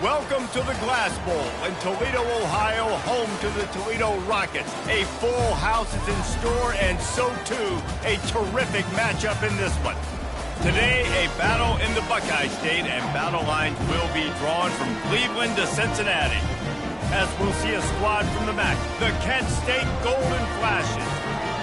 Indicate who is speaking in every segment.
Speaker 1: Welcome to the Glass Bowl in Toledo, Ohio, home to the Toledo Rockets. A full house is in store, and so too a terrific matchup in this one. Today, a battle in the Buckeye State, and battle lines will be drawn from Cleveland to Cincinnati. As we'll see a squad from the MAC, the Kent State Golden Flashes,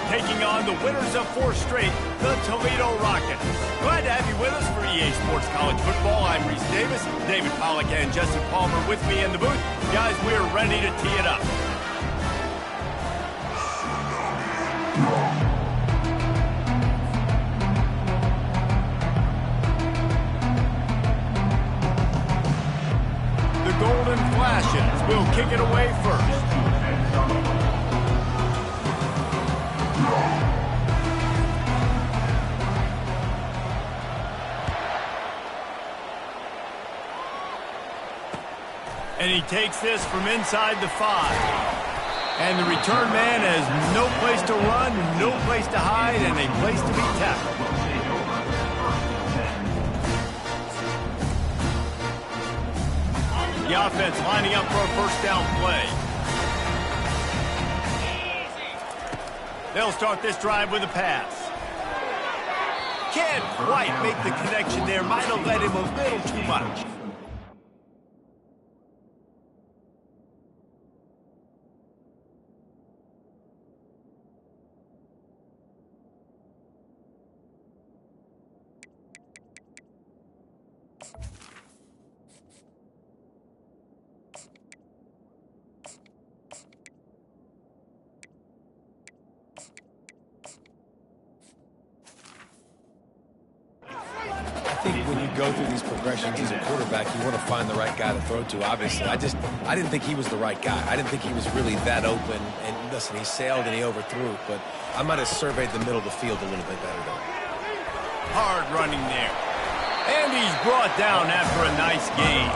Speaker 1: taking on the winners of 4 straight, the Toledo Rockets. Glad to have you with us for EA Sports College Football. I'm Reese Davis, David Pollack and Jesse Palmer with me in the booth. Guys, we're ready to tee it up. The Golden Flashes will kick it away first. And he takes this from inside the 5. And the return man has no place to run, no place to hide, and a place to be tackled. The offense lining up for a first down play. They'll start this drive with a pass. Can't quite make the connection there. Might have led him a little too much.
Speaker 2: I think when you go through these progressions as a quarterback, you want to find the right guy to throw to, obviously. I didn't think he was the right guy. I didn't think he was really that open. And listen, he sailed and he overthrew, but I might have surveyed the middle of the field a little bit better though.
Speaker 1: Hard running there. And he's brought down after a nice gain.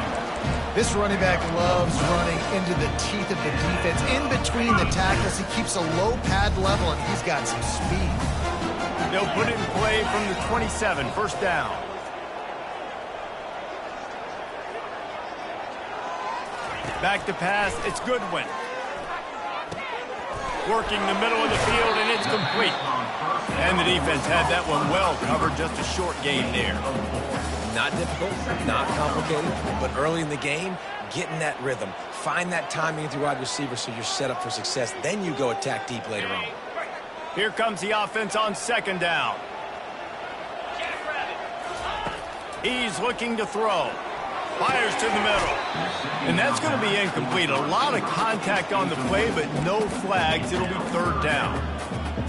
Speaker 3: This running back loves running into the teeth of the defense. In between the tackles, he keeps a low pad level, and he's got some speed.
Speaker 1: They'll put it in play from the 27, first down. Back to pass, it's Goodwin. Working the middle of the field, and it's complete. And the defense had that one well covered, just a short gain there.
Speaker 2: Not difficult, not complicated, but early in the game, get in that rhythm. Find that timing with your wide receiver so you're set up for success. Then you go attack deep later on.
Speaker 1: Here comes the offense on second down. He's looking to throw. Fires to the middle. And that's going to be incomplete. A lot of contact on the play, but no flags. It'll be third down.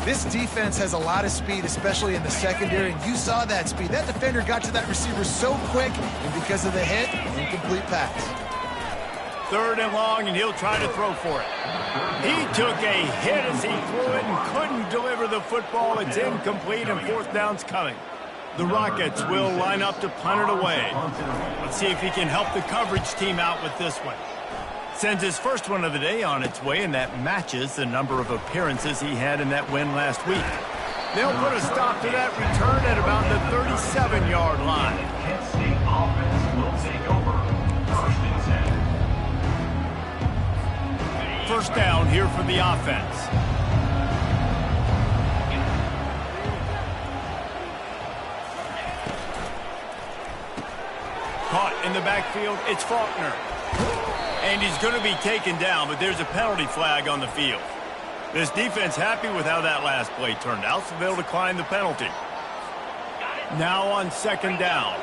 Speaker 3: This defense has a lot of speed, especially in the secondary, and you saw that speed. That defender got to that receiver so quick, and because of the hit, incomplete pass.
Speaker 1: Third and long, and he'll try to throw for it. He took a hit as he threw it and couldn't deliver the football. It's incomplete, and fourth down's coming. The Rockets will line up to punt it away. Let's see if he can help the coverage team out with this one. Sends his first one of the day on its way, and that matches the number of appearances he had in that win last week. They'll put a stop to that return at about the 37-yard line.
Speaker 4: Kent State offense will take over. First and 10.
Speaker 1: First down here for the offense. Caught in the backfield, it's Faulkner. And he's going to be taken down, but there's a penalty flag on the field. This defense happy with how that last play turned out, so they'll decline the penalty. Now on second down.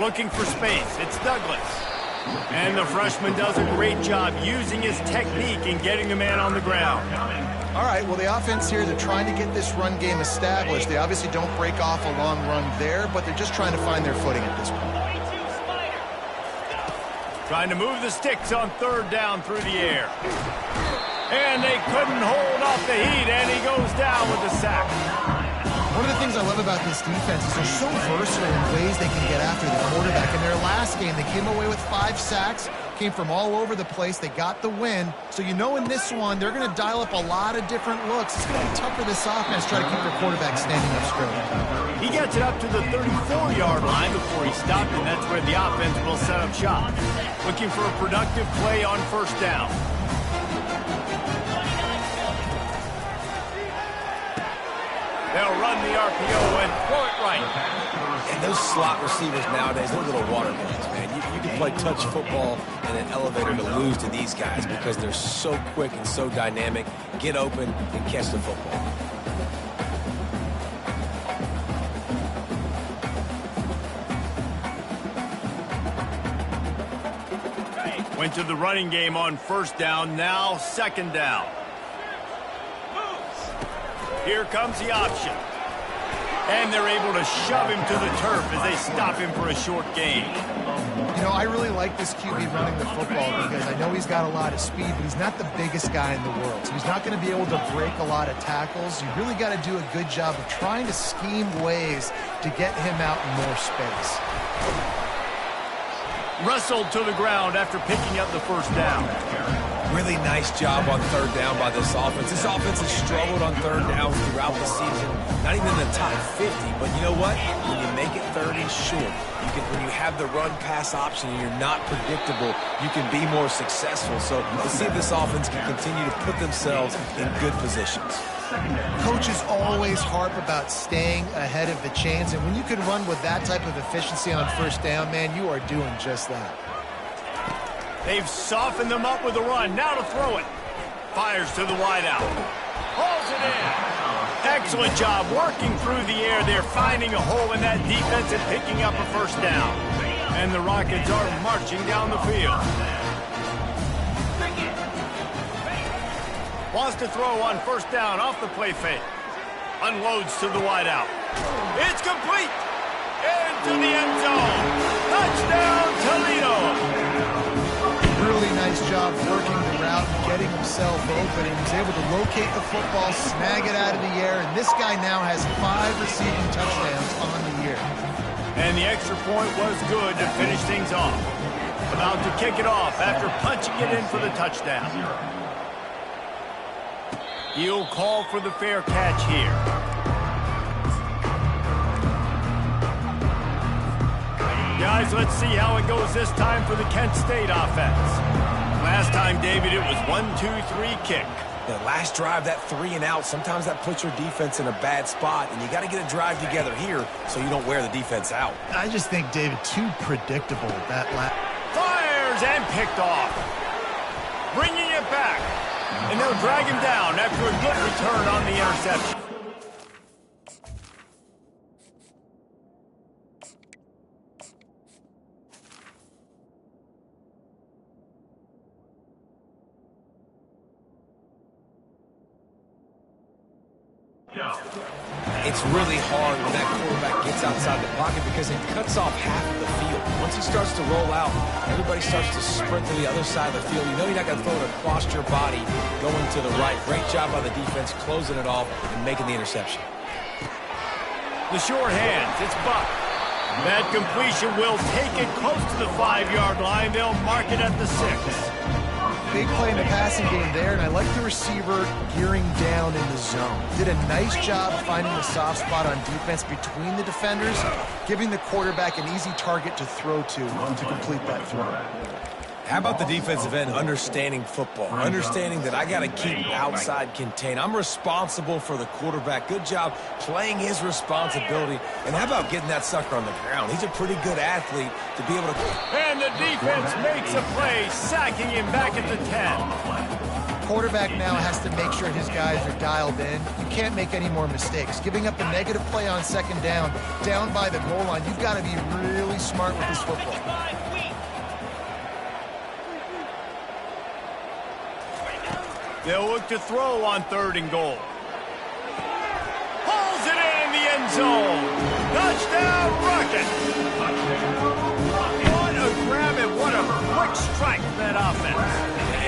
Speaker 1: Looking for space, it's Douglas. And the freshman does a great job using his technique in getting the man on the ground.
Speaker 3: All right, well, the offense here, they're trying to get this run game established. They obviously don't break off a long run there, but they're just trying to find their footing at this point.
Speaker 1: Trying to move the sticks on third down through the air. And they couldn't hold off the heat, and he goes down with the sack.
Speaker 3: One of the things I love about this defense is they're so versatile in ways they can get after the quarterback. In their last game, they came away with 5 sacks. came from all over the place. They got the win. So you know in this one, they're going to dial up a lot of different looks. It's going to be tough for this offense to try to keep their quarterback standing up straight.
Speaker 1: He gets it up to the 34-yard line before he stopped, and that's where the offense will set up shop. Looking for a productive play on first down. They'll run the RPO and throw it right.
Speaker 2: And those slot receivers nowadays, they're little water guns, man. You can play touch football in an elevator to lose to these guys because they're so quick and so dynamic. Get open and catch the football.
Speaker 1: Went to the running game on first down, now second down. Here comes the option. And they're able to shove him to the turf as they stop him for a short gain.
Speaker 3: You know, I really like this QB running the football because I know he's got a lot of speed, but he's not the biggest guy in the world. So he's not going to be able to break a lot of tackles. You really got to do a good job of trying to scheme ways to get him out in more space.
Speaker 1: Wrestled to the ground after picking up the first down.
Speaker 2: Really nice job on third down by this offense. This offense has struggled on third downs throughout the season. Not even in the top 50, but you know what? When you make it third and short, when you have the run-pass option and you're not predictable, you can be more successful. So let's see if this offense can continue to put themselves in good positions.
Speaker 3: Coaches always harp about staying ahead of the chains, and when you can run with that type of efficiency on first down, man, you are doing just that.
Speaker 1: They've softened them up with a run. Now to throw it. Fires to the wideout. Hauls it in. Excellent job working through the air. They're finding a hole in that defense and picking up a first down. And the Rockets are marching down the field. Wants to throw on first down off the play fake. Unloads to the wideout. It's complete. Into the end zone. Touchdown, Toledo.
Speaker 3: Really nice job working the route and getting himself open. He was able to locate the football, snag it out of the air, and this guy now has 5 receiving touchdowns on the year.
Speaker 1: And the extra point was good to finish things off. About to kick it off after punching it in for the touchdown. He'll call for the fair catch here. Guys, let's see how it goes this time for the Kent State offense. Last time, David, it was 1-2-3 kick.
Speaker 2: The last drive, that 3 and out, sometimes that puts your defense in a bad spot, and you got to get a drive together here so you don't wear the defense out.
Speaker 3: I just think, David, too predictable that last.
Speaker 1: Fires and picked off. Bringing it back. And they'll drag him down after a good return on the interception.
Speaker 2: It's really hard when that quarterback gets outside the pocket because it cuts off half of the field. Once he starts to roll out, everybody starts to sprint to the other side of the field. You know you're not going to throw it across your body going to the right. Great job by the defense closing it off and making the interception.
Speaker 1: The short hands, it's Buck. That completion will take it close to the 5-yard line. They'll mark it at the 6.
Speaker 3: Big play in the passing game there, and I like the receiver gearing down in the zone. Did a nice job finding the soft spot on defense between the defenders, giving the quarterback an easy target to throw to complete that throw.
Speaker 2: How about the defensive end understanding football, understanding that I got to keep outside contained. I'm responsible for the quarterback. Good job playing his responsibility. And how about getting that sucker on the ground? He's a pretty good athlete to be able to.
Speaker 1: And the defense makes a play, sacking him back at the 10.
Speaker 3: Quarterback now has to make sure his guys are dialed in. You can't make any more mistakes. Giving up a negative play on second down by the goal line, you've got to be really smart with this football.
Speaker 1: They'll look to throw on 3rd and goal. Hauls it in the end zone. Touchdown, Rocket. What a grab and what a quick strike from that offense.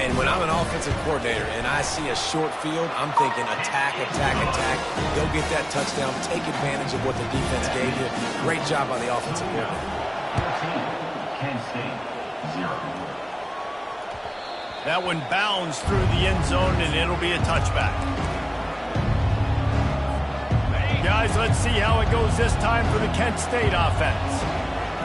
Speaker 2: And when I'm an offensive coordinator and I see a short field, I'm thinking attack, attack, attack. Go get that touchdown. Take advantage of what the defense gave you. Great job by the offensive coordinator.
Speaker 4: Kent State, 0.
Speaker 1: That one bounds through the end zone, and it'll be a touchback. Guys, let's see how it goes this time for the Kent State offense.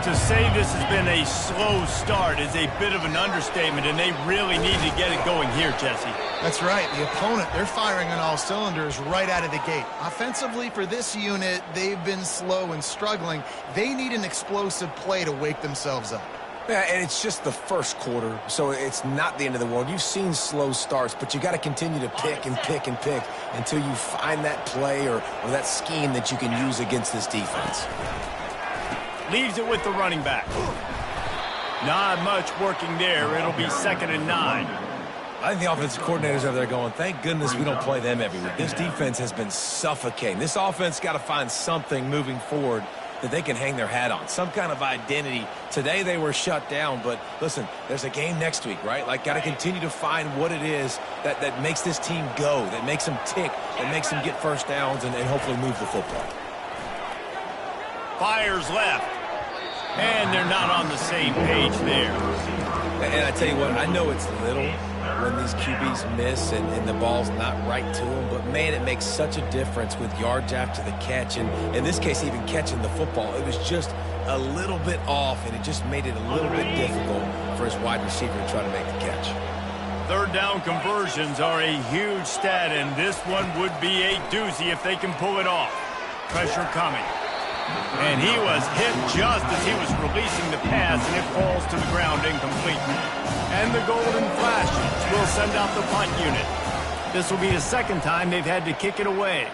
Speaker 1: To say this has been a slow start is a bit of an understatement, and they really need to get it going here, Jesse.
Speaker 3: That's right. The opponent, they're firing on all cylinders right out of the gate. Offensively, for this unit, they've been slow and struggling. They need an explosive play to wake themselves up.
Speaker 2: Yeah, and it's just the first quarter, so it's not the end of the world. You've seen slow starts, but you got to continue to pick and pick and pick until you find that play or that scheme that you can use against this defense.
Speaker 1: Leaves it with the running back. Not much working there. It'll be 2nd and 9.
Speaker 2: I think the offensive coordinators over there going, thank goodness we don't play them every week. This defense has been suffocating. This offense got to find something moving forward that they can hang their hat on, some kind of identity. Today they were shut down, but listen, there's a game next week, right? Like, got to continue to find what it is that makes this team go, that makes them tick, that makes them get first downs and hopefully move the football.
Speaker 1: Fires left. And they're not on the same page there.
Speaker 2: And I tell you what, I know it's little when these QBs miss and the ball's not right to them, but man, it makes such a difference with yards after the catch, and in this case, even catching the football. It was just a little bit off, and it just made it a little bit difficult for his wide receiver to try to make the catch.
Speaker 1: 3rd down conversions are a huge stat, and this one would be a doozy if they can pull it off. Pressure coming. And he was hit just as he was releasing the pass, and it falls to the ground incomplete. And the golden flashes will send out the punt unit. This will be the 2nd time they've had to kick it away.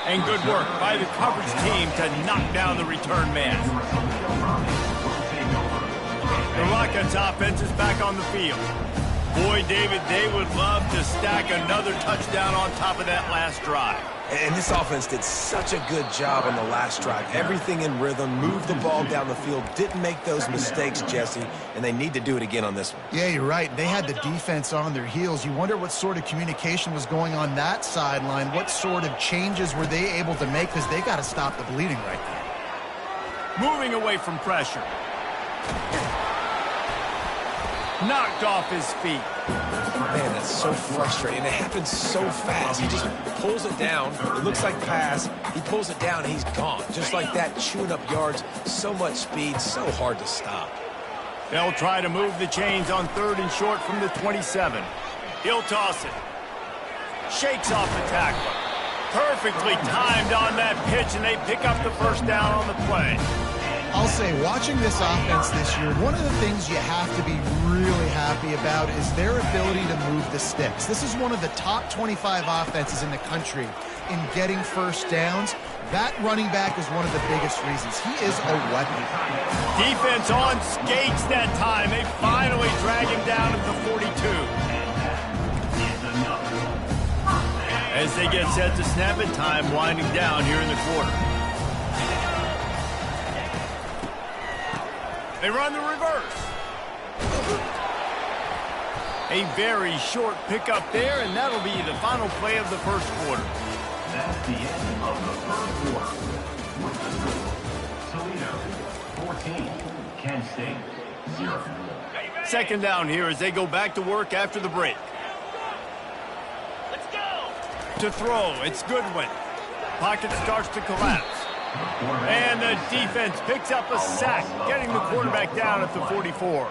Speaker 1: And good work by the coverage team to knock down the return man. The Rockets offense is back on the field. Boy, David, they would love to stack another touchdown on top of that last drive.
Speaker 2: And this offense did such a good job on the last drive. Everything in rhythm, moved the ball down the field, didn't make those mistakes, Jesse, and they need to do it again on this one.
Speaker 3: Yeah, you're right. They had the defense on their heels. You wonder what sort of communication was going on that sideline. What sort of changes were they able to make, because they got to stop the bleeding right there.
Speaker 1: Moving away from pressure. Knocked off his feet.
Speaker 2: Man, that's so frustrating. And it happens so fast. He just pulls it down. It looks like pass. He pulls it down, and he's gone. Just like that, chewing up yards. So much speed, so hard to stop.
Speaker 1: They'll try to move the chains on 3rd and short from the 27. He'll toss it. Shakes off the tackler. Perfectly timed on that pitch, and they pick up the 1st down on the play.
Speaker 3: I'll say, watching this offense this year, one of the things you have to be really happy about is their ability to move the sticks. This is one of the top 25 offenses in the country in getting first downs. That running back is one of the biggest reasons. He is a weapon.
Speaker 1: Defense on skates that time. They finally drag him down at the 42. As they get set to snap it, time winding down here in the quarter. They run the reverse. A very short pickup there, and that'll be the final play of the 1st quarter.
Speaker 4: That's the end of the 1st quarter. With the score, Toledo 14, Kent State 0.
Speaker 1: 2nd down here as they go back to work after the break. Let's go. To throw, it's Goodwin. Pocket starts to collapse. And the defense picks up a sack, getting the quarterback down at the 44.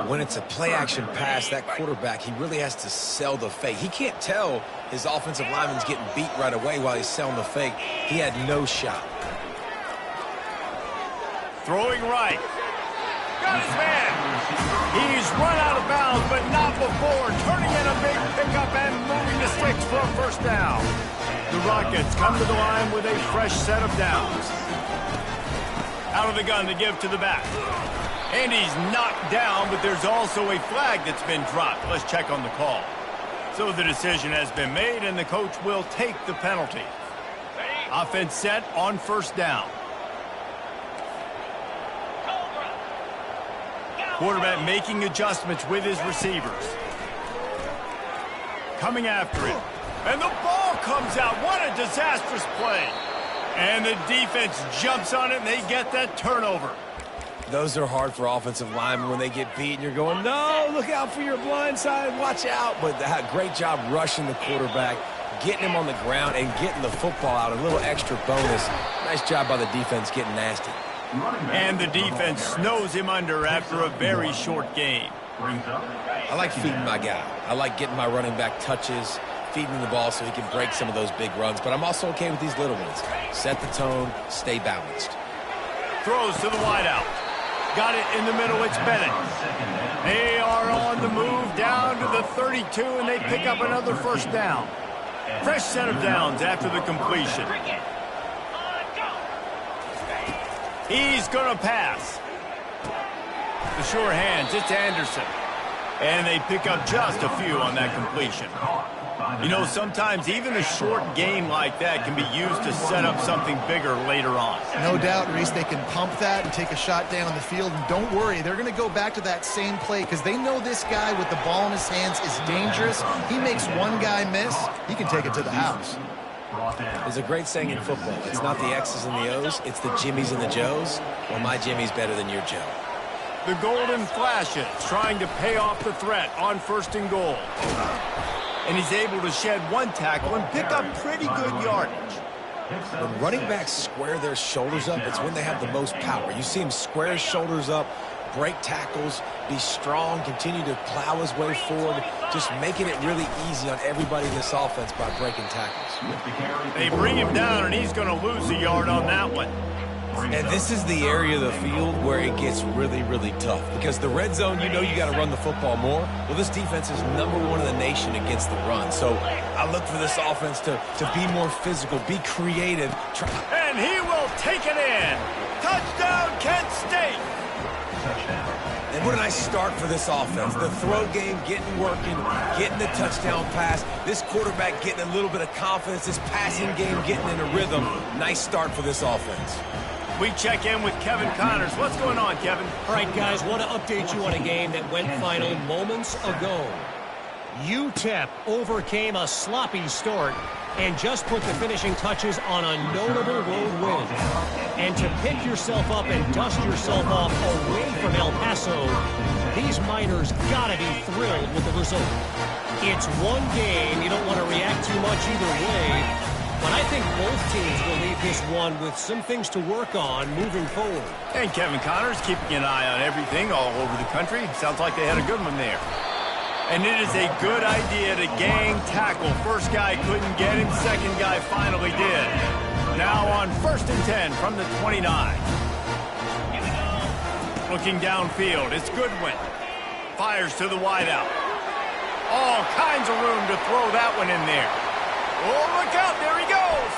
Speaker 2: When it's a play-action pass, that quarterback, he really has to sell the fake. He can't tell his offensive lineman's getting beat right away while he's selling the fake. He had no shot.
Speaker 1: Throwing right. Got his man. He's run out of bounds, but not before turning in a big pickup and moving the sticks for a 1st down. The Rockets come to the line with a fresh set of downs. Out of the gun to give to the back. And he's knocked down, but there's also a flag that's been dropped. Let's check on the call. So the decision has been made, and the coach will take the penalty. Offense set on 1st down. Quarterback making adjustments with his receivers. Coming after it. And the ball comes out. What a disastrous play. And the defense jumps on it, and they get that turnover.
Speaker 2: Those are hard for offensive linemen when they get beat, and you're going, no, look out for your blind side, watch out. But great job rushing the quarterback, getting him on the ground, and getting the football out. A little extra bonus. Nice job by the defense getting nasty.
Speaker 1: And the defense snows him under after a very short game.
Speaker 2: I like feeding my guy. I like getting my running back touches, feeding him the ball so he can break some of those big runs. But I'm also okay with these little ones. Set the tone, stay balanced.
Speaker 1: Throws to the wideout. Got it in the middle, it's Bennett. They are on the move down to the 32, and they pick up another first down. Fresh set of downs after the completion. He's going to pass. The sure hands, it's Anderson. And they pick up just a few on that completion. You know, sometimes even a short game like that can be used to set up something bigger later on.
Speaker 3: No doubt, Reese, they can pump that and take a shot down the field. And don't worry, they're going to go back to that same play because they know this guy with the ball in his hands is dangerous. He makes one guy miss, he can take it to the house.
Speaker 2: There's a great saying in football. It's not the X's and the O's, it's the Jimmies and the Joes. Well, my Jimmy's better than your Joe.
Speaker 1: The Golden flashes, trying to pay off the threat on 1st and goal. And he's able to shed one tackle and pick up pretty good yardage.
Speaker 2: When running backs square their shoulders up, it's when they have the most power. You see him square his shoulders up, break tackles, be strong, continue to plow his way forward, just making it really easy on everybody in this offense by breaking tackles.
Speaker 1: They bring him down, and he's going to lose a yard on that one.
Speaker 2: And this is the area of the field where it gets really, really tough. Because the red zone, you know you got to run the football more. Well, this defense is #1 in the nation against the run. So I look for this offense to be more physical, be creative.
Speaker 1: And he will take it in. Touchdown, Kent State.
Speaker 2: And what a nice start for this offense. The throw game getting working, getting the touchdown pass. This quarterback getting a little bit of confidence. This passing game getting in a rhythm. Nice start for this offense.
Speaker 1: We check in with Kevin Connors. What's going on, Kevin?
Speaker 5: All right, guys, want to update you on a game that went final moments ago. UTEP overcame a sloppy start and just put the finishing touches on a notable road win. And to pick yourself up and dust yourself off away from El Paso, these Miners gotta be thrilled with the result. It's one game, you don't want to react too much either way, but I think both teams will leave this one with some things to work on moving forward.
Speaker 1: And Kevin Connors keeping an eye on everything all over the country. Sounds like they had a good one there. And it is a good idea to gang tackle. First guy couldn't get him, second guy finally did. Now on 1st and 10 from the 29. Looking downfield, it's Goodwin. Fires to the wideout. All kinds of room to throw that one in there. Oh, look out, there he goes.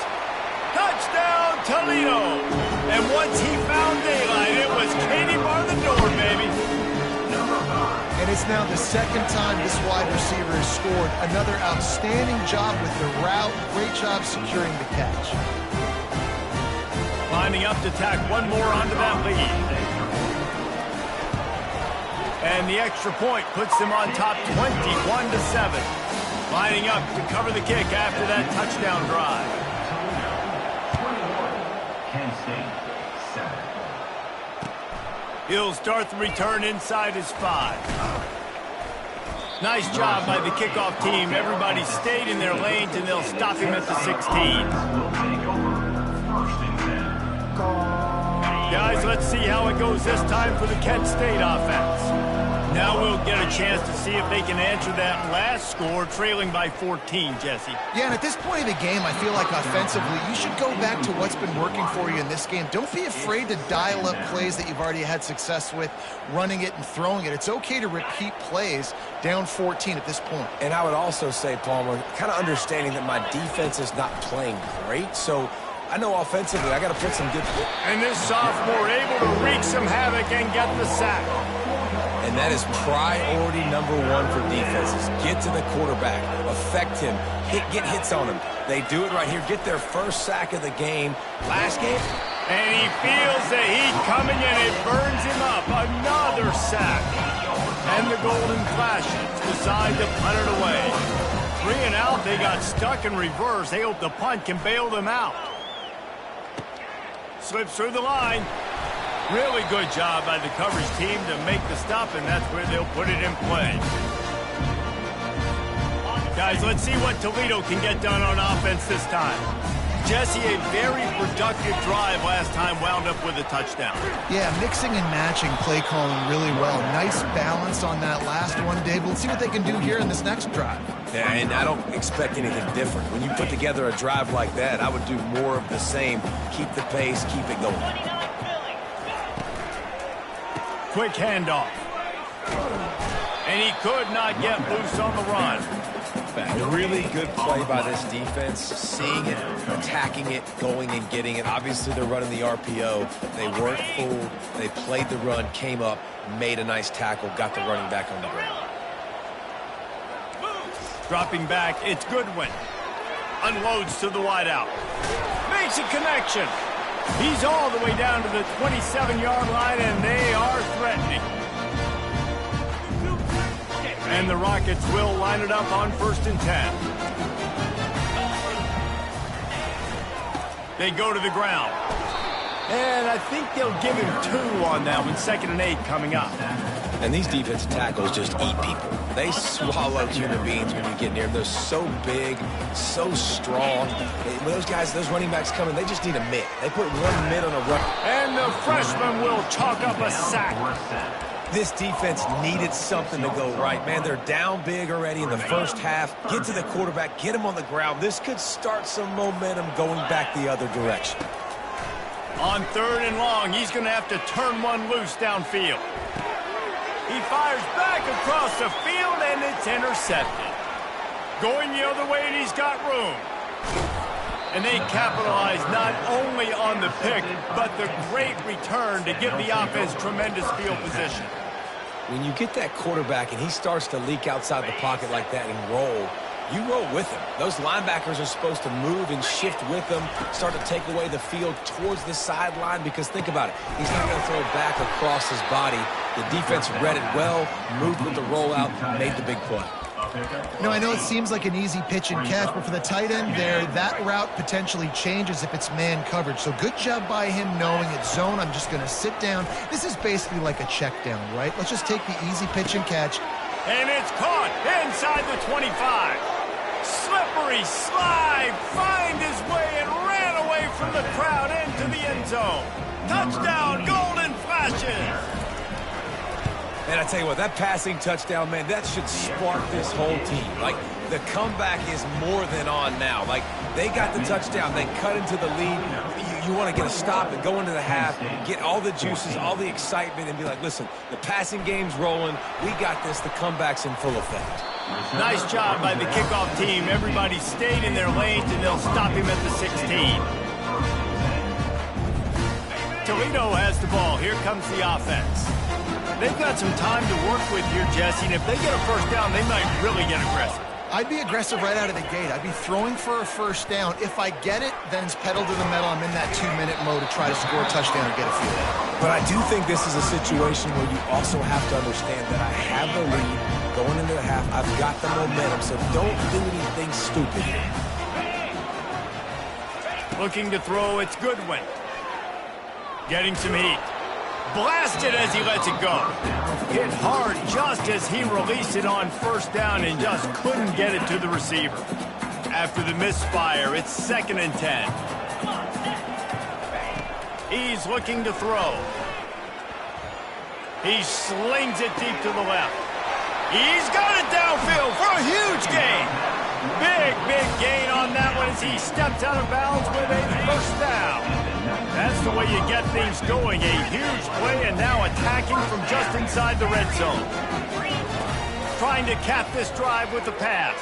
Speaker 1: Touchdown, Toledo. And once he found daylight, it was Katie bar the door, baby.
Speaker 3: And it's now the second time this wide receiver has scored. Another outstanding job with the route. Great job securing the catch.
Speaker 1: Lining up to tack one more onto that lead. And the extra point puts them on top 21-7. Lining up to cover the kick after that touchdown drive.
Speaker 4: 21, Kent State, 7.
Speaker 1: He'll start the return inside his 5. Nice job by the kickoff team. Everybody stayed in their lanes, and they'll stop him at the 16.
Speaker 4: Will take over 1st and 10.
Speaker 1: Guys, let's see how it goes this time for the Kent State offense. Now we'll get a chance to see if they can answer that last score, trailing by 14, Jesse.
Speaker 3: Yeah, and at this point of the game, I feel like offensively, you should go back to what's been working for you in this game. Don't be afraid to dial up plays that you've already had success with, running it and throwing it. It's okay to repeat plays down 14 at this point.
Speaker 2: And I would also say, Palmer, kind of understanding that my defense is not playing great, so I know offensively I got to put some good...
Speaker 1: And this sophomore able to wreak some havoc and get the sack.
Speaker 2: And that is priority #1 for defenses. Get to the quarterback, affect him, get hits on him. They do it right here. Get their first sack of the game. Last game.
Speaker 1: And he feels the heat coming and it burns him up. Another sack. And the Golden Flashes decide to punt it away. 3 and out, they got stuck in reverse. They hope the punt can bail them out. Slips through the line. Really good job by the coverage team to make the stop, and that's where they'll put it in play. Guys, let's see what Toledo can get done on offense this time. Jesse, a very productive drive last time, wound up with a touchdown.
Speaker 3: Yeah, mixing and matching play calling really well. Nice balance on that last one, Dave. Let's see what they can do here in this next drive.
Speaker 2: Yeah, and I don't expect anything different. When you put together a drive like that, I would do more of the same. Keep the pace, keep it going.
Speaker 1: Quick handoff. And he could not get loose on the run.
Speaker 2: A really good play by this defense, seeing it, attacking it, going and getting it. Obviously, they're running the RPO. They weren't fooled. They played the run, came up, made a nice tackle, got the running back on the ground.
Speaker 1: Dropping back, it's Goodwin. Unloads to the wideout. Makes a connection. He's all the way down to the 27-yard line, and they are threatening. And the Rockets will line it up on 1st and 10. They go to the ground. And I think they'll give him 2 on that one. 2nd and 8 coming up.
Speaker 2: And these defensive tackles just eat people. They swallow human beings when you get near them. They're so big, so strong. When those guys, those running backs come in, they just need a mitt. They put 1 mitt on a run.
Speaker 1: And the freshman will chalk up a sack.
Speaker 2: This defense needed something to go right. Man, they're down big already in the first half. Get to the quarterback, get him on the ground. This could start some momentum going back the other direction.
Speaker 1: On 3rd and long, he's going to have to turn one loose downfield. He fires back across the field, and it's intercepted. Going the other way, and he's got room. And they capitalize not only on the pick, but the great return to give the offense tremendous field position.
Speaker 2: When you get that quarterback and he starts to leak outside the pocket like that and roll, you roll with him. Those linebackers are supposed to move and shift with him, start to take away the field towards the sideline, because think about it. He's not going to throw it back across his body. The defense read it well, moved with the rollout, made the big play.
Speaker 3: Now, I know it seems like an easy pitch and catch, but for the tight end there, that route potentially changes if it's man coverage. So good job by him knowing it's zone. I'm just going to sit down. This is basically like a check down, right? Let's just take the easy pitch and catch.
Speaker 1: And it's caught inside the 25. Slippery slide, find his way and ran away from the crowd into the end zone. Touchdown, Golden Flashes.
Speaker 2: And I tell you what, that passing touchdown, man, that should spark this whole team. Like, the comeback is more than on now. Like, they got the touchdown. They cut into the lead. You want to get a stop and go into the half, get all the juices, all the excitement, and be like, listen, the passing game's rolling. We got this. The comeback's in full effect.
Speaker 1: Nice job by the kickoff team. Everybody stayed in their lanes, and they'll stop him at the 16. Toledo has the ball. Here comes the offense. They've got some time to work with here, Jesse, and if they get a first down, they might really get aggressive.
Speaker 3: I'd be aggressive right out of the gate. I'd be throwing for a first down. If I get it, then it's pedal to the metal. I'm in that 2-minute mode to try to score a touchdown or get a field goal.
Speaker 2: But I do think this is a situation where you also have to understand that I have the lead going into the half. I've got the momentum, so don't do anything stupid here.
Speaker 1: Looking to throw, it's Goodwin. Getting some heat. Blasted as he lets it go. Hit hard just as he released it on first down and just couldn't get it to the receiver. After the misfire, it's 2nd and 10. He's looking to throw. He slings it deep to the left. He's got it downfield for a huge gain. Big gain on that one as he steps out of bounds with a first down. That's the way you get things going. A huge play, and now attacking from just inside the red zone. Trying to cap this drive with the pass.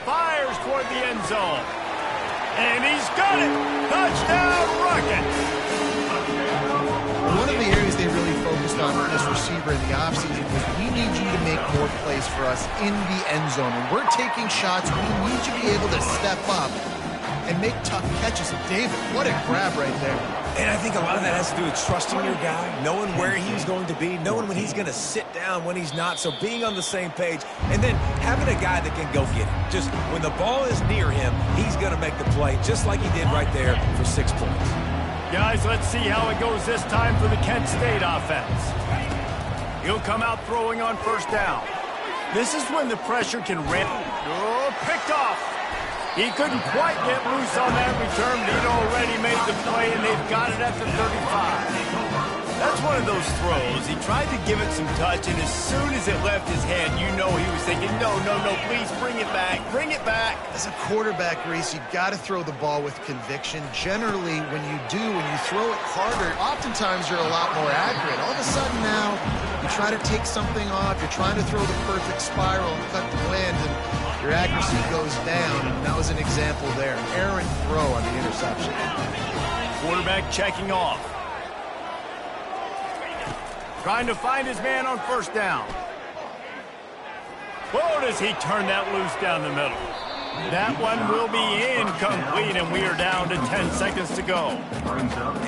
Speaker 1: Fires toward the end zone. And he's got it. Touchdown, Rockets.
Speaker 3: One of the areas they really focused on with this receiver in the offseason was, we need you to make more plays for us in the end zone. When we're taking shots, we need you to be able to step up and make tough catches. David, what a grab right there.
Speaker 2: And I think a lot of that has to do with trusting your guy, knowing where he's going to be, knowing when he's going to sit down, when he's not, so being on the same page, and then having a guy that can go get it. Just when the ball is near him, he's going to make the play, just like he did right there for 6 points.
Speaker 1: Guys, let's see how it goes this time for the Kent State offense. He'll come out throwing on first down. This is when the pressure can ramp. Oh, picked off. He couldn't quite get loose on that return, but he'd already made the play, and they've got it at the 35. That's one of those throws. He tried to give it some touch, and as soon as it left his hand, you know he was thinking, no, please bring it back, bring it back.
Speaker 3: As a quarterback, Reese, you've got to throw the ball with conviction. Generally, when you throw it harder, oftentimes you're a lot more accurate. All of a sudden now, you try to take something off, you're trying to throw the perfect spiral and cut the wind, and your accuracy goes down, and that was an example there. Errant throw on the interception.
Speaker 1: Quarterback checking off. Trying to find his man on first down. Whoa, does he turn that loose down the middle. That one will be incomplete, and we are down to 10 seconds to go.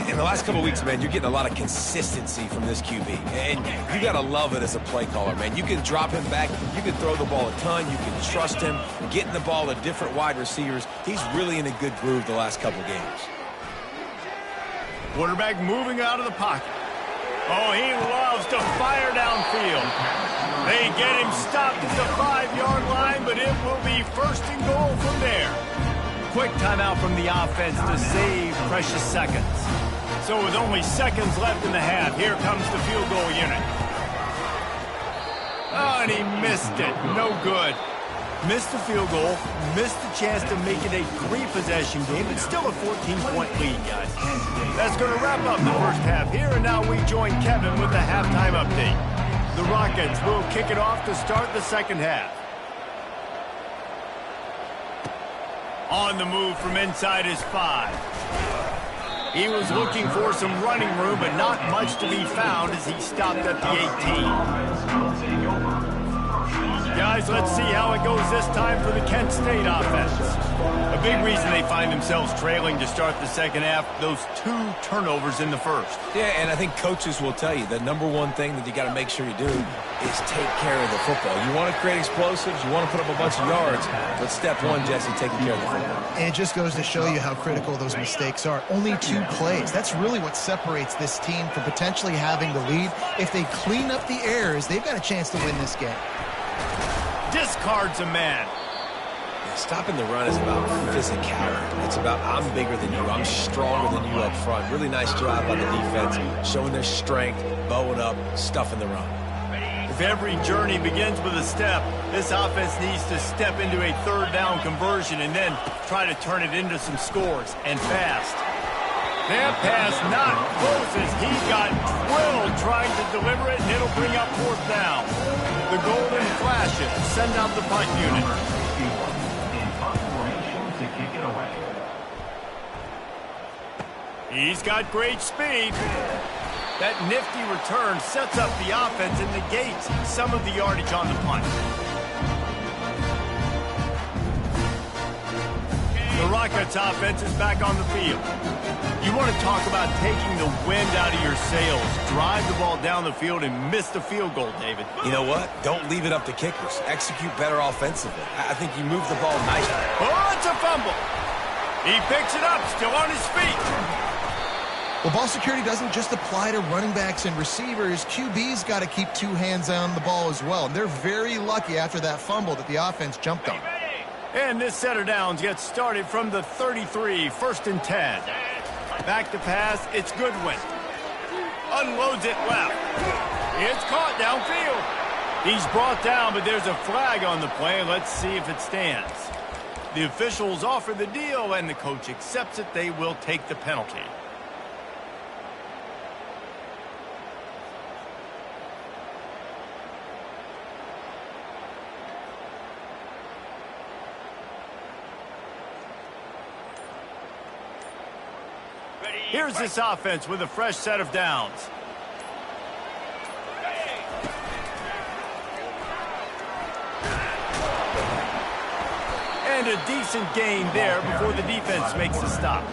Speaker 2: In the last couple of weeks, man, you're getting a lot of consistency from this QB. And you got to love it as a play caller, man. You can drop him back. You can throw the ball a ton. You can trust him. Getting the ball to different wide receivers. He's really in a good groove the last couple of games.
Speaker 1: Quarterback moving out of the pocket. Oh, he loves to fire downfield. They get him stopped at the 5-yard line, but it will be first and goal from there. Quick timeout from the offense to save precious seconds. So with only seconds left in the half, here comes the field goal unit. Oh, and he missed it. No good. Missed the field goal, missed the chance to make it a 3-possession game. It's still a 14-point lead, guys. That's going to wrap up the first half here, and now we join Kevin with the halftime update. The Rockets will kick it off to start the second half. On the move from inside his 5. He was looking for some running room, but not much to be found as he stopped at the 18. Guys, let's see how it goes this time for the Kent State offense. A big reason they find themselves trailing to start the second half, those 2 turnovers in the first.
Speaker 2: Yeah, and I think coaches will tell you the number one thing that you got to make sure you do is take care of the football. You want to create explosives, you want to put up a bunch of yards, but step one, Jesse, taking care of the football.
Speaker 3: And it just goes to show you how critical those mistakes are. Only 2 plays. That's really what separates this team from potentially having the lead. If they clean up the errors, they've got a chance to win this game.
Speaker 1: Discards a man.
Speaker 2: Yeah, stopping the run is about physicality. It's about I'm bigger than you, I'm stronger than you up front. Really nice job by the defense, showing their strength, bowing up, stuffing the run.
Speaker 1: If every journey begins with a step, this offense needs to step into a 3rd down conversion and then try to turn it into some scores, and fast. That pass not close as he got drilled trying to deliver it, and it'll bring up 4th down. The golden flashes send out the punt unit. He's got great speed. That nifty return sets up the offense and negates some of the yardage on the punt. The Rockets offense is back on the field. You want to talk about taking the wind out of your sails. Drive the ball down the field and miss the field goal, David.
Speaker 2: You know what? Don't leave it up to kickers. Execute better offensively. I think you move the ball nicely.
Speaker 1: Oh, it's a fumble. He picks it up, still on his feet.
Speaker 3: Well, ball security doesn't just apply to running backs and receivers. QB's got to keep 2 hands on the ball as well. And they're very lucky after that fumble that the offense jumped on.
Speaker 1: And this set of downs gets started from the 33, 1st and 10. Back to pass, it's Goodwin. Unloads it left. It's caught downfield. He's brought down, but there's a flag on the play. Let's see if it stands. The officials offer the deal, and the coach accepts it. They will take the penalty. Here's this offense with a fresh set of downs. And a decent gain there before the defense makes a stop.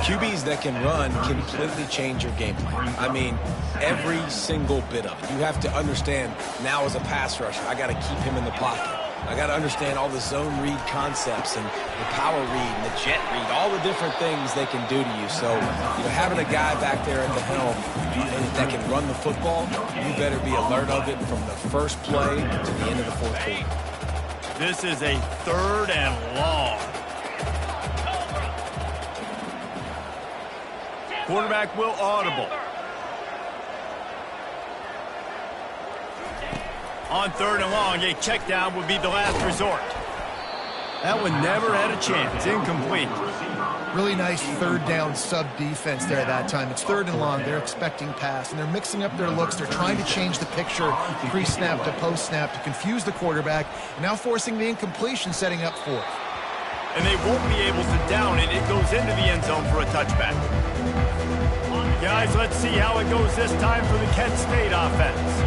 Speaker 2: QBs that can run completely change your game plan. I mean, every single bit of it. You have to understand now as a pass rusher, I got to keep him in the pocket. I got to understand all the zone read concepts and the power read and the jet read, all the different things they can do to you. So, having a guy back there at the helm that can run the football, you better be alert of it from the first play to the end of the fourth quarter.
Speaker 1: This is a 3rd and long. Quarterback will audible. On 3rd and long, a check down would be the last resort. That one never had a chance. Incomplete.
Speaker 3: Really nice 3rd down sub defense there that time. It's 3rd and long. They're expecting pass, and they're mixing up their looks. They're trying to change the picture pre-snap to post-snap to confuse the quarterback, and now forcing the incompletion, setting up 4th.
Speaker 1: And they won't be able to down it. It goes into the end zone for a touchback. Guys, let's see how it goes this time for the Kent State offense.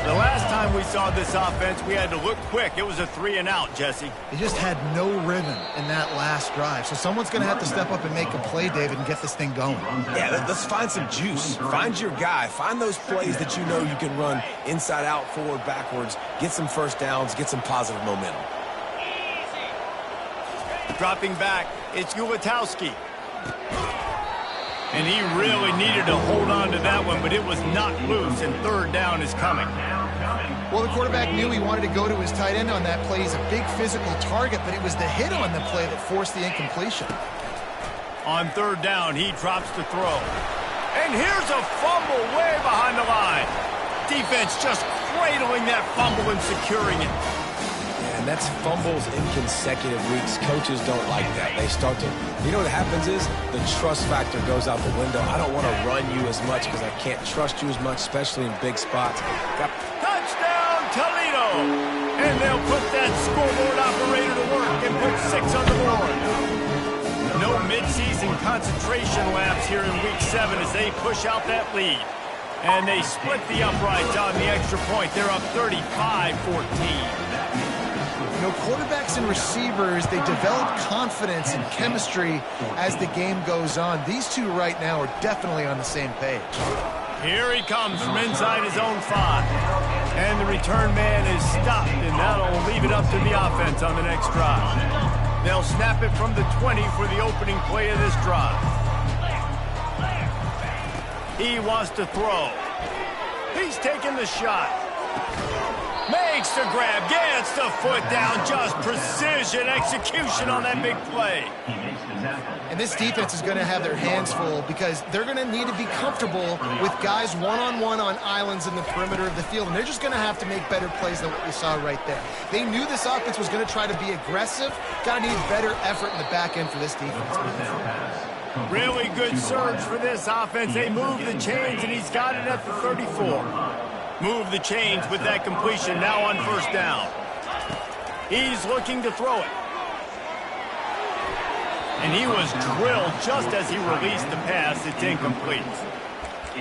Speaker 1: The last time we saw this offense, we had to look quick. It was a 3 and out, Jesse.
Speaker 3: They just had no rhythm in that last drive. So someone's going to have to step up and make a play, David, and get this thing going.
Speaker 2: Yeah, let's find some juice. Find your guy. Find those plays that you know you can run inside out, forward, backwards. Get some first downs. Get some positive momentum.
Speaker 1: Dropping back, it's Ncaa25. And he really needed to hold on to that one, but it was not loose, and 3rd down is coming.
Speaker 3: Well, the quarterback knew he wanted to go to his tight end on that play. He's a big physical target, but it was the hit on the play that forced the incompletion.
Speaker 1: On 3rd down, he drops to throw. And here's a fumble way behind the line. Defense just cradling that fumble and securing it.
Speaker 2: And that's fumbles in consecutive weeks. Coaches don't like that. They start to, what happens is the trust factor goes out the window. I don't want to run you as much because I can't trust you as much, especially in big spots.
Speaker 1: Touchdown, Toledo! And they'll put that scoreboard operator to work and put 6 on the board. No midseason concentration laps here in Week 7 as they push out that lead. And they split the uprights on the extra point. They're up 35-14.
Speaker 3: Quarterbacks and receivers, they develop confidence and chemistry as the game goes on. These two right now are definitely on the same page.
Speaker 1: Here he comes from inside his own 5. And the return man is stopped, and that'll leave it up to the offense on the next drive. They'll snap it from the 20 for the opening play of this drive. He wants to throw. He's taking the shot. Makes the grab, gets the foot down, just precision execution on that big play.
Speaker 3: And this defense is going to have their hands full because they're going to need to be comfortable with guys one-on-one on islands in the perimeter of the field, and they're just going to have to make better plays than what we saw right there. They knew this offense was going to try to be aggressive. Got to need better effort in the back end for this defense.
Speaker 1: Really good surge for this offense. They move the chains, and he's got it at the 34. Move the chains with that completion now on 1st down. He's looking to throw it. And he was drilled just as he released the pass. It's incomplete.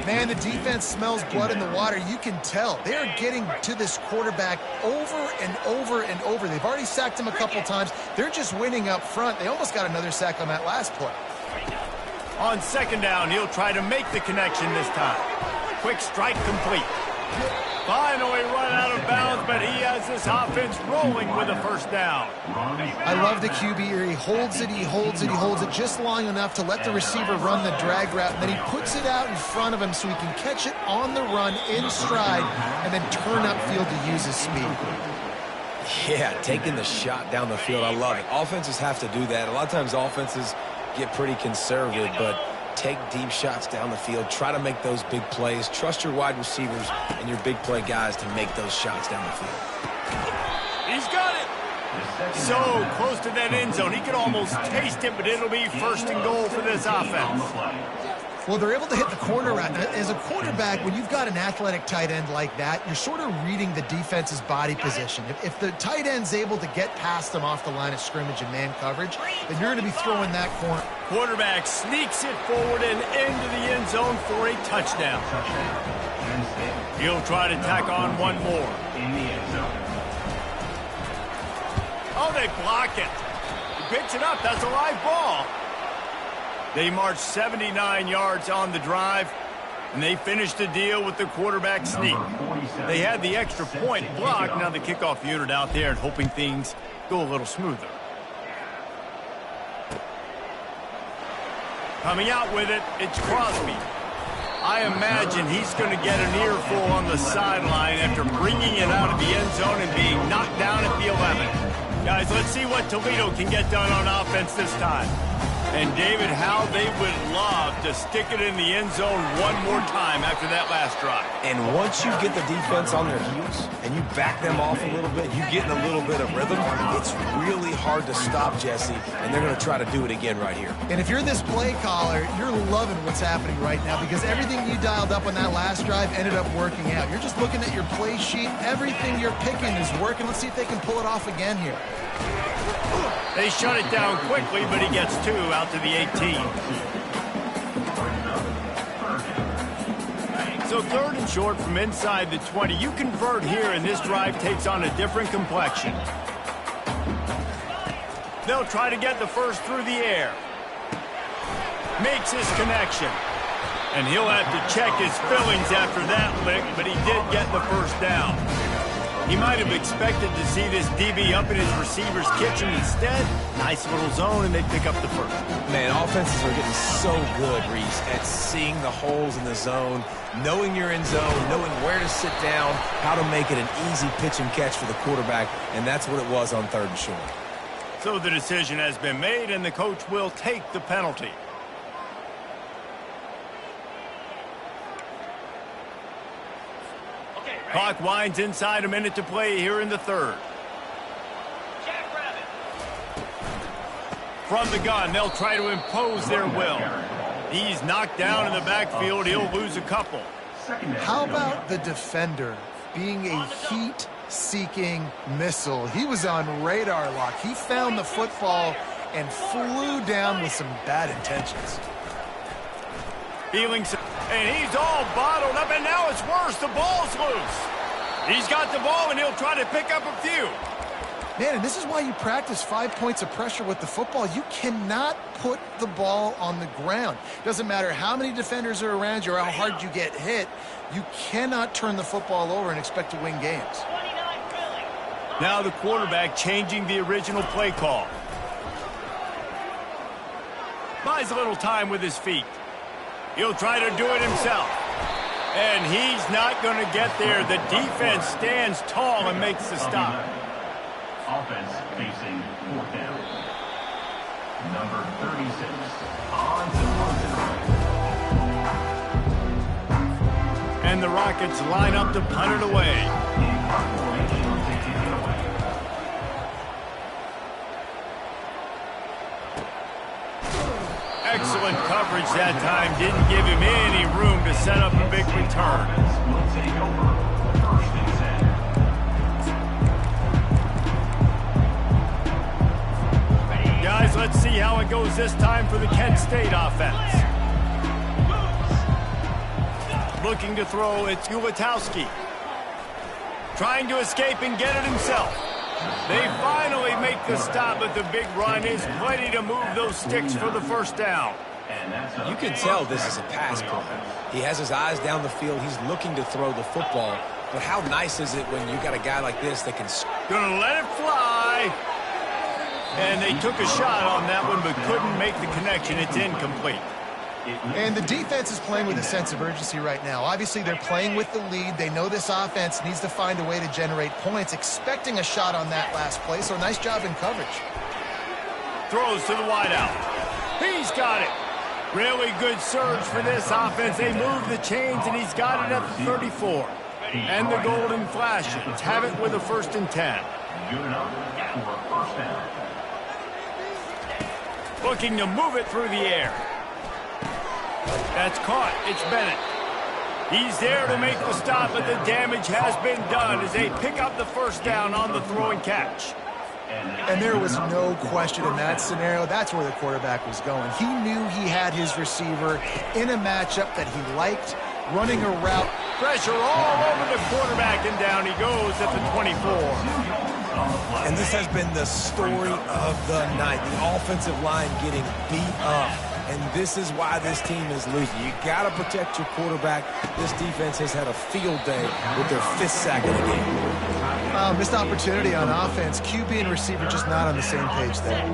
Speaker 3: Man, the defense smells blood in the water. You can tell. They are getting to this quarterback over and over and over. They've already sacked him a couple times. They're just winning up front. They almost got another sack on that last play.
Speaker 1: On 2nd down, he'll try to make the connection this time. Quick strike complete. Finally run out of bounds, but he has this offense rolling with a 1st down.
Speaker 3: I love the QB here. He holds it, he holds it, he holds it just long enough to let the receiver run the drag route, and then he puts it out in front of him so he can catch it on the run in stride and then turn upfield to use his speed.
Speaker 2: Yeah, taking the shot down the field, I love it. Offenses have to do that. A lot of times offenses get pretty conservative, but take deep shots down the field. Try to make those big plays. Trust your wide receivers and your big play guys to make those shots down the field.
Speaker 1: He's got it. So close to that end zone. He could almost taste it, but it'll be 1st and goal for this offense.
Speaker 3: Well, they're able to hit the corner route. As a quarterback, when you've got an athletic tight end like that, you're sort of reading the defense's body position. If the tight end's able to get past them off the line of scrimmage and man coverage, then you're going to be throwing that corner.
Speaker 1: Quarterback sneaks it forward and into the end zone for a touchdown. He'll try to tack on one more. Oh, they block it. He picks it up. That's a live ball. They march 79 yards on the drive. And they finished the deal with the quarterback sneak. They had the extra point blocked. Now the kickoff unit out there and hoping things go a little smoother. Coming out with it, it's Crosby. I imagine he's going to get an earful on the sideline after bringing it out of the end zone and being knocked down at the 11. Guys, let's see what Toledo can get done on offense this time. And, David, how they would love to stick it in the end zone one more time after that last drive.
Speaker 2: And once you get the defense on their heels and you back them off a little bit, you get in a little bit of rhythm, it's really hard to stop, Jesse, and they're going to try to do it again right here.
Speaker 3: And if you're this play caller, you're loving what's happening right now because everything you dialed up on that last drive ended up working out. You're just looking at your play sheet. Everything you're picking is working. Let's see if they can pull it off again here.
Speaker 1: They shut it down quickly, but he gets 2 out to the 18. So 3rd and short from inside the 20. You convert here, and this drive takes on a different complexion. They'll try to get the first through the air. Makes his connection. And he'll have to check his fillings after that lick, but he did get the first down. He might have expected to see this DB up in his receiver's kitchen. Instead, nice little zone, and they pick up the first.
Speaker 2: Man, offenses are getting so good, Reese, at seeing the holes in the zone, knowing you're in zone, knowing where to sit down, how to make it an easy pitch and catch for the quarterback, and that's what it was on 3rd and short.
Speaker 1: So the decision has been made, and the coach will take the penalty. Clock winds inside, a minute to play here in the 3rd. From the gun, they'll try to impose their will. He's knocked down in the backfield. He'll lose a couple.
Speaker 3: How about the defender being a heat-seeking missile? He was on radar lock. He found the football and flew down with some bad intentions.
Speaker 1: And he's all bottled up, and now it's worse. The ball's loose. He's got the ball, and he'll try to pick up a few.
Speaker 3: Man, and this is why you practice 5 points of pressure with the football. You cannot put the ball on the ground. Doesn't matter how many defenders are around you or how hard you get hit. You cannot turn the football over and expect to win games.
Speaker 1: Now the quarterback changing the original play call. Buys a little time with his feet. He'll try to do it himself. And he's not going to get there. The defense stands tall and makes the stop.
Speaker 4: Offense facing 4th down. Number 36. On to
Speaker 1: And the Rockets line up to punt it away. Excellent coverage that time. Didn't give him any room to set up a big return.
Speaker 4: Will take over 1st and 10.
Speaker 1: Guys, let's see how it goes this time for the Kent State offense. Looking to throw, it's Ulatowski. Trying to escape and get it himself. They finally make the stop, but the big run is plenty to move those sticks for the first down.
Speaker 2: You can tell this is a pass play. He has his eyes down the field. He's looking to throw the football. But how nice is it when you got a guy like this that can...
Speaker 1: Gonna let it fly. And they took a shot on that one, but couldn't make the connection. It's incomplete.
Speaker 3: And the defense is playing with a sense of urgency right now. Obviously, they're playing with the lead. They know this offense needs to find a way to generate points, expecting a shot on that last play. So nice job in coverage.
Speaker 1: Throws to the wideout. He's got it. Really good surge for this offense. They move the chains, and he's got it at the 34. And the golden flashes have it with a 1st and 10.
Speaker 4: Good enough for a 1st down.
Speaker 1: Looking to move it through the air. That's caught. It's Bennett. He's there to make the stop, but the damage has been done as they pick up the 1st down on the throw and catch.
Speaker 3: And there was no question in that scenario. That's where the quarterback was going. He knew he had his receiver in a matchup that he liked, running a route.
Speaker 1: Pressure all over the quarterback, and down he goes at the 24.
Speaker 2: And this has been the story of the night. The offensive line getting beat up. and this is why this team is losing. You got to protect your quarterback. This defense has had a field day with their 5th sack of the game.
Speaker 3: Missed opportunity on offense. QB and receiver just not on the same page there.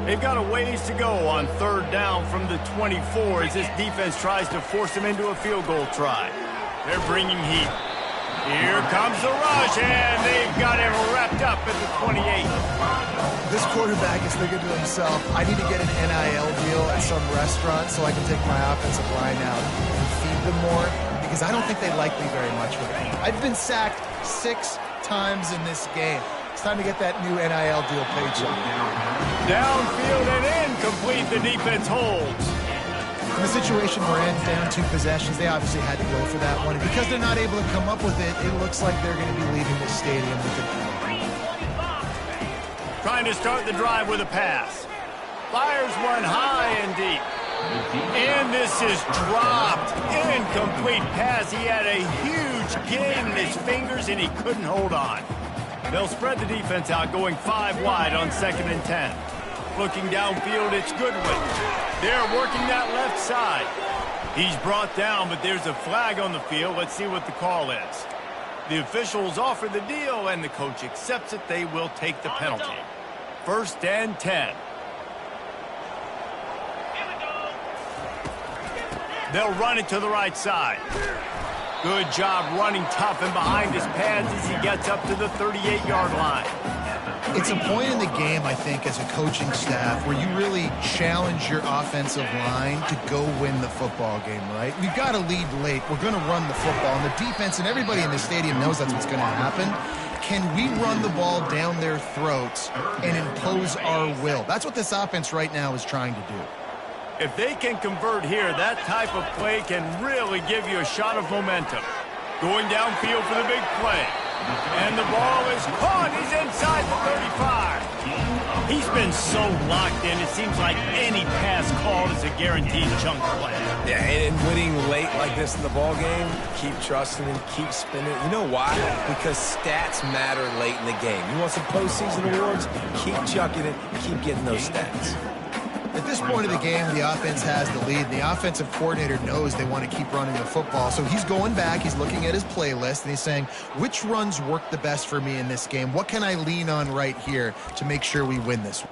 Speaker 1: They've got a ways to go on 3rd down from the 24 as this defense tries to force them into a field goal try. They're bringing heat. Here comes the rush, and they've got him wrapped up at the 28.
Speaker 3: This quarterback is thinking to himself, I need to get an NIL deal at some restaurant so I can take my offensive line out and feed them more, because I don't think they like me very much with it. I've been sacked 6 times in this game. It's time to get that new NIL deal paycheck.
Speaker 1: Downfield and incomplete, the defense holds.
Speaker 3: In the situation we're in, down 2 possessions, they obviously had to go for that one. And because they're not able to come up with it, it looks like they're going to be leaving the stadium with it.
Speaker 1: Trying to start the drive with a pass. Fires one high and deep. And this is dropped. Incomplete pass. He had a huge gain in his fingers, and he couldn't hold on. They'll spread the defense out, going 5 wide on 2nd and 10. Looking downfield, it's Goodwin. They're working that left side. He's brought down, but there's a flag on the field. Let's see what the call is. The officials offer the deal, and the coach accepts it. They will take the penalty. 1st and 10. They'll run it to the right side. Good job running tough and behind his pads as he gets up to the 38-yard line.
Speaker 3: It's a point in the game, I think, as a coaching staff where you really challenge your offensive line to go win the football game, right? We've got to lead late. We're going to run the football. And the defense and everybody in the stadium knows that's what's going to happen. Can we run the ball down their throats and impose our will? That's what this offense right now is trying to do.
Speaker 1: If they can convert here, that type of play can really give you a shot of momentum. Going downfield for the big play. And the ball is caught. He's inside the 35. He's been so locked in, it seems like any pass called is a guaranteed chunk play.
Speaker 2: Yeah, and winning late like this in the ball game, keep trusting him, keep spinning. You know why? Because stats matter late in the game. You want some postseason awards? Keep chucking it, keep getting those stats.
Speaker 3: At this point of the game, the offense has the lead. The offensive coordinator knows they want to keep running the football. So he's going back, he's looking at his playlist, and he's saying, which runs work the best for me in this game? What can I lean on right here to make sure we win this one?